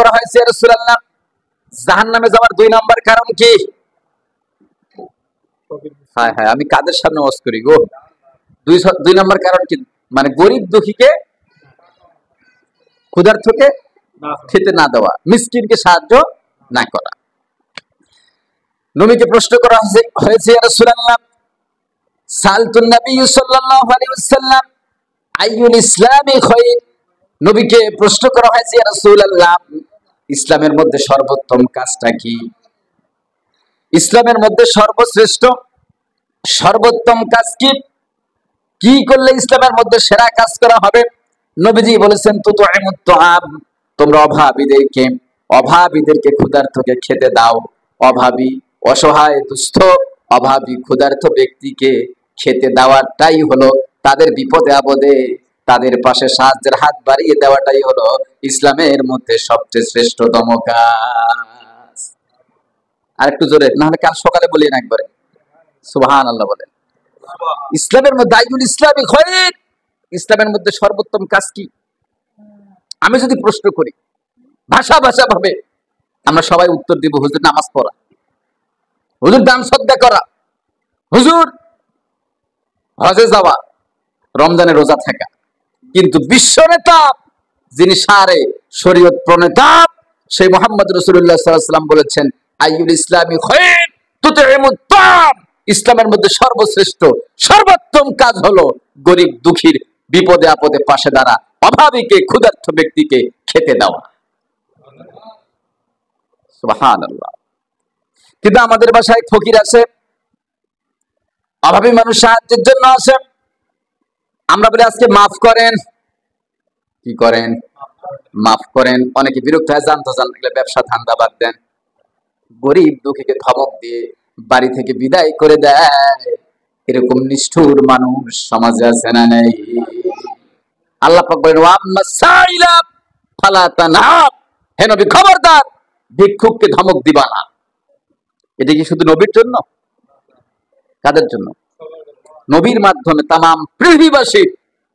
করা হয়েছে ইয়া রাসূলুল্লাহ জাহান্নামে যাওয়ার 2 নাম্বার কারণ কি? হ্যাঁ হ্যাঁ, আমি কাদের সামনে ওয়াজ করি গো। 2 নাম্বার কারণ কি? মানে গরিব দুঃখীকে, ক্ষুধার্তকে খেতে না দেওয়া, মিসকিনকে সাহায্য না করা। নবীকে প্রশ্ন করা হয়েছে ইয়া রাসূলুল্লাহ সালতুন নবী সাল্লাল্লাহু আলাইহি ওয়াসাল্লাম আইয়ুল ইসলামি খায়র। নবীকে প্রশ্ন করা হয়েছে ইয়া রাসূলুল্লাহ ইসলামের মধ্যে সর্বোত্তম কাজটা কি? ইসলামের মধ্যে সর্বোত্তম কাজ কি? কি করলে ইসলামের মধ্যে সেরা কাজ করা হবে? নবীজি বলেছেন তুতইমুত তুআম, তোমরা অভাবীদেরকে ক্ষুধার্তকে খেতে দাও। অভাবী, অসহায়, দুস্থ, অভাবী, ক্ষুধার্ত ব্যক্তিকে খেতে দেওয়াটাই হলো, তাদের বিপদে আপদে তাদের পাশে সাহায্যের হাত বাড়িয়ে দেওয়াটাই হলো ইসলামের মধ্যে সবচেয়ে শ্রেষ্ঠতম কাজ। আর একটু জোরে, না হলে কাল সকালে বলি না একবারে সুবহানাল্লাহ বলেন। ইসলামের মধ্যে আইয়ুল ইসলামি খায়র, ইসলামের মধ্যে সর্বোত্তম কাজ কি? আমি যদি প্রশ্ন করি ভাষা ভাবে, আমরা সবাই উত্তর দিব হুজুর নামাজ পড়া, হুজুর দান সদকা করা, হুজুর হজে যাওয়া, রমজানে রোজা থাকা। কিন্তু বিশ্ব নেতা যিনি সারে শরীয়ত প্রণেতা, সেই মুহাম্মদ রাসূলুল্লাহ সাল্লাল্লাহু আলাইহি ওয়াসাল্লাম বলেছেন আইয়ুল ইসলামি খায়র তুতইমুত তুআম, ইসলামের মধ্যে সর্বশ্রেষ্ঠ সর্বোত্তম কাজ হলো গরিব দুঃখীর বিপদে আপদে পাশে দাঁড়া, অভাবীকে, ক্ষুধার্ত ব্যক্তিকে খেতে দেওয়া। সুবহানাল্লাহ। কিন্তু আমাদের বাসায় ফকির আছে, অভাবী মানুষ সাহায্যের জন্য আছে, আমরা বলি আজকে মাফ করেন। কি করেন? মাফ করেন। অনেকে বিরক্ত হয়ে জানতো ব্যবসা ধান্দা বাদ দেন। গরিব দুঃখীকে ধমক দিয়ে বাড়ি থেকে বিদায় করে দেয়, এরকম নিষ্ঠুর মানুষ সমাজে আছে না নেই? আল্লাহ পাক বলেন ওয়াম্মা সাইলা ফালা তানহাব, হে নবী খবরদার ভিক্ষুককে ধমক দিবা না। এটা কি শুধু নবীর জন্য? কাদের জন্য? নবীর মাধ্যমে তামাম পৃথিবীবাসীর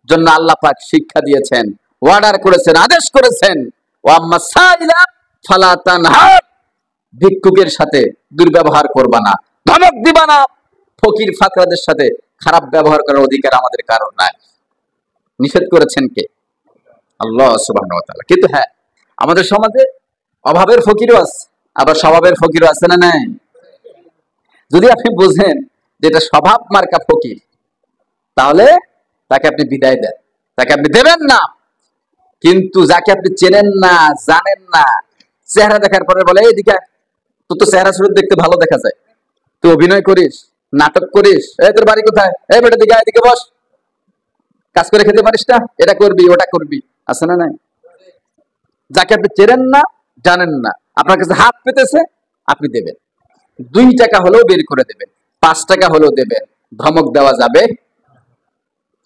জন্য আল্লাহ পাক শিক্ষা দিয়েছেন, অর্ডার করেছেন, আদেশ করেছেন ওয়াম্মা সাইলা ফালা তানহাব, ভিক্ষুকের সাথে দুর্ব্যবহার করবা না, ধমক দিবা না। ফকির ফাকরাদের সাথে খারাপ ব্যবহার করার অধিকার আমাদের কারণ নাই। নিষেধ করেছেন কে? আল্লাহ সুবহানাহু ওয়া তাআলা। কিন্তু হ্যাঁ, আমাদের সমাজে অভাবের ফকিরও আছে, আবার স্বভাবের ফকিরও আছে না নাই? যদি আপনি বুঝেন যে এটা স্বভাব মার্কা ফকির, তাহলে তাকে আপনি বিদায় দেন, তাকে আপনি দেবেন না। কিন্তু যাকে আপনি চেনেন না, জানেন না, চেহারা দেখার পরে বলে এইদিকে, তোর তো চেহারা সুরত দেখতে ভালো দেখা যায়, তুই অভিনয় করিস, নাটক করিস, এই তোর বাড়ি কোথায়, এই বেটা দিকে এদিকে বস, কাজ করে খেতে পারিস না, এটা করবি ওটা করবি, আছে না নাই? যাকে আপনি চেনেন না, জানেন না, আপনার কাছে হাত পেতেছে, আপনি দেবেন। 2 টাকা হলেও বের করে দেবেন, 5 টাকা হলেও দেবেন। ধমক দেওয়া যাবে?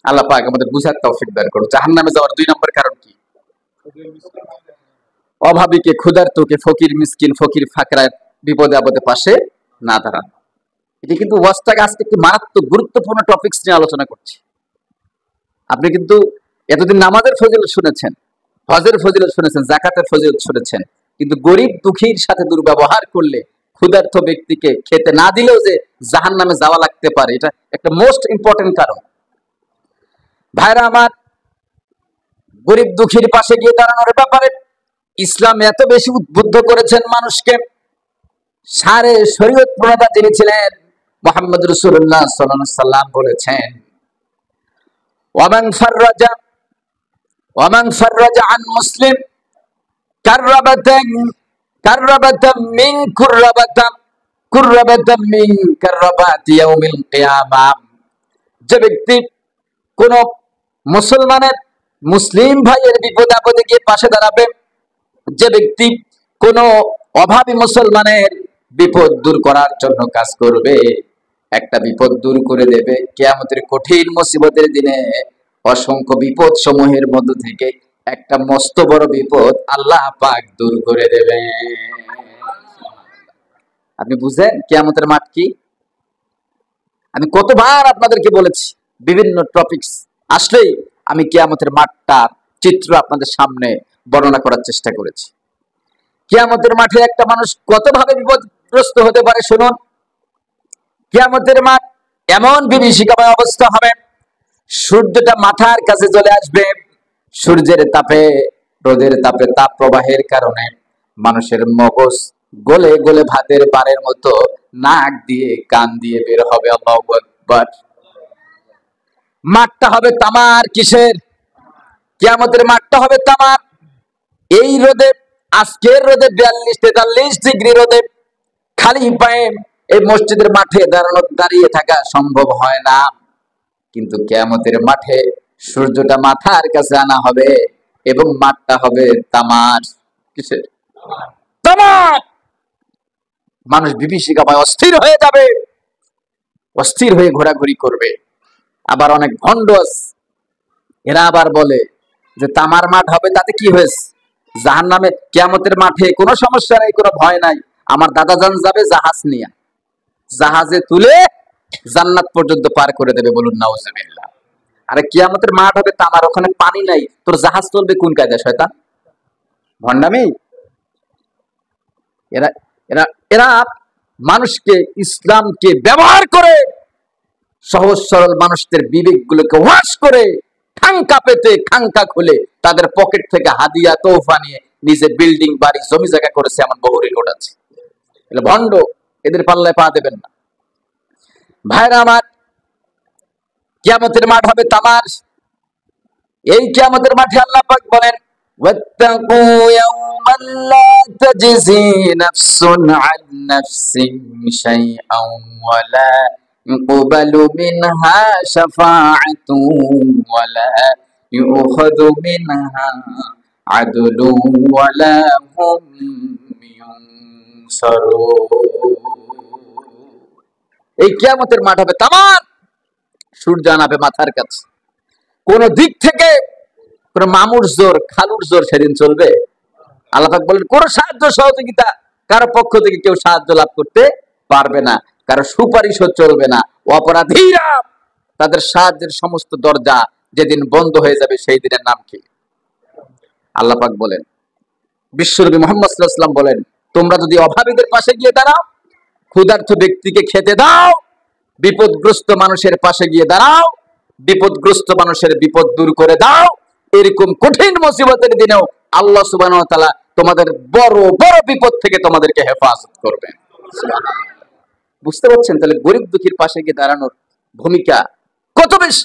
আল্লাহ পাক আমাদের বুঝার তৌফিক দান করুন। জাহান্নামে যাওয়ার 2 নম্বর কারণ কি? অভাবীকে, ক্ষুধার্তকে, ফকির মিসকিন, ফকির ফাকরার বিপদে আপদে পাশে না দাঁড়ানো। এটা কিন্তু ওয়াজটাকে আজকে একটি মারাত্মক গুরুত্বপূর্ণ টপিকস নিয়ে আলোচনা করছি। আপনি কিন্তু এতদিন নামাজের ফজিলত শুনেছেন, হজের ফজিলত শুনেছেন, যাকাতের ফজিলত শুনেছেন, কিন্তু গরিব দুঃখীর সাথে দুর্ব্যবহার করলে, ক্ষুধার্ত ব্যক্তিকে খেতে না দিলেও যে জাহান্নামে যাওয়া লাগতে পারে, এটা একটা মোস্ট ইম্পর্টেন্ট কারণ। ভাইরা আমার, গরিব দুঃখীর পাশে গিয়ে দাঁড়ানোর ব্যাপারে ইসলাম এত বেশি উদ্বুদ্ধ করেছেন মানুষকে। সারে শরীয়ত প্রণেতা যিনি ছিলেন মুহাম্মদ রাসূলুল্লাহ সাল্লাল্লাহু আলাইহি সাল্লাম বলেছেন ওয়ামান ফাররাজা আন মুসলিম কাররাবাতাম মিন কাররাবাতি ইয়াউমিল কিয়ামাহ, যে ব্যক্তি কোন মুসলিম ভাইয়ের বিপদ আপদে গিয়ে পাশে দাঁড়াবে, যে ব্যক্তি কোন অভাবী মুসলমানের বিপদ দূর করার জন্য কাজ করবে, একটা বিপদ দূর করে দেবে, কিয়ামতের কঠিন মুসিবতের দিনে অসংখ্য বিপদ সমূহের মধ্য থেকে একটা মস্ত বড় বিপদ আল্লাহ পাক দূর করে দেবে। আপনি বুঝেন কিয়ামতের মাঠ কি? আমি কতবার আপনাদেরকে বলেছি, বিভিন্ন টপিকস আসলেই আমি কিয়ামতের মাঠটা চিত্র আপনাদের সামনে বর্ণনা করার চেষ্টা করেছি। কিয়ামতের মাঠে একটা মানুষ কতভাবে বিপদগ্রস্ত হতে পারে শুনুন। কিয়ামতের মাঠ এমন বিভীষিকাময় অবস্থা হবে, সূর্যটা মাথার কাছে চলে আসবে, সূর্যের তাপে, রোদের তাপে, তাপ প্রবাহের কারণে মানুষের মগজ গলে গলে ভাতের পানের মতো নাক দিয়ে কান দিয়ে বের হবে। আল্লাহু আকবার। মাঠটা হবে তামার। কিসের? কিয়ামতের মাঠটা হবে তামার। এই রোদে, আজকের রোদে 42-43 ডিগ্রি রোদে খালি পায়ে এই মসজিদের মাঠে দাঁড়িয়ে থাকা সম্ভব হয় না। কিন্তু কিয়ামতের মাঠে সূর্যটা মাথার কাছে আনা হবে এবং মাঠটা হবে তামার। কিসের? তামার। মানুষ বিভীষিকাময় অস্থির হয়ে যাবে, অস্থির হয়ে ঘোরাঘুরি করবে। আবার অনেক ভণ্ড আছে, এরা আবার বলে যে তামার মাঠ হবে, তাতে কি হয়েছে? জাহান্নামে কিয়ামতের মাঠে কোনো সমস্যা নেই, কোনো ভয় নাই। আমার দাদাজান যাবে জাহাজ নিয়ে, জাহাজে তুলে জান্নাত পর্যন্ত পার করে দেবে। বলুন নাউজুবিল্লাহ। আরে কিয়ামতের মাঠ হবে তামার, ওখানে পানি নাই, তোর জাহাজ চলবে কোন কায়দায়? শয়তান, ভণ্ডামি। এরা এরা এরা মানুষকে, ইসলামকে ব্যবহার করে সহজ সরল মানুষদের বিবেকগুলোকে ওয়াশ করে খাঙ্কা পেতে, খাঙ্কা খুলে তাদের পকেট থেকে হাদিয়া তোহফা নিয়ে নিজে বিল্ডিং, বাড়ি, জমি জায়গা করেছে, এমন বহু রেকর্ড আছে। ভণ্ড, এদের পাল্লায় পা দেবেন না। ভাইরা আমার, কিয়ামতের মাঠ হবে তামার। এই কিয়ামতের মাঠে আল্লাহ পাক বলেন, ওয়াত্তাকু ইয়াওমান লা তাজজি নাফসুন আন নাফসিন শাইআন ওয়া লা ইউকবালু মিনহা শাফাআতুন ওয়া লা ইউখাযু মিনহা আদলুন ওয়া লা হুম ইউনসারুন। এই কিয়ামতের মাঠ হবে তামার, সূর্য আনাবে মাথার কাছে। কোন দিক থেকে কোন মামুর জোর, খালুর জোর সেদিন চলবে? আল্লাহ পাক বলেন, কোন সাহায্য সহযোগিতা কারো পক্ষ থেকে কেউ সাহায্য লাভ করতে পারবে না, কারো সুপারিশও চলবে না। অপরাধীরা, তাদের সাহায্যের সমস্ত দরজা যেদিন বন্ধ হয়ে যাবে, সেই দিনের নাম কি? আল্লাহ পাক বলেন, বিশ্বনবী মুহাম্মদ সাল্লাল্লাহু আলাইহি ওয়াসাল্লাম বলেন, তোমরা যদি অভাবীদের পাশে গিয়ে দাঁড়াও, ক্ষুধার্ত ব্যক্তিকে খেতে দাও, বিপদগ্রস্ত মানুষের পাশে গিয়ে দাঁড়াও, বিপদগ্রস্ত মানুষের বিপদ দূর করে দাও, এরকম কঠিন মুসিবতের দিনেও আল্লাহ সুবহানাহু ওয়া তাআলা তোমাদের বড় বড় বিপদ থেকে তোমাদেরকে হেফাজত করবেন। বুঝতে পারছেন? তাহলে গরিব দুঃখীর পাশে গিয়ে দাঁড়ানোর ভূমিকা কত বেশি।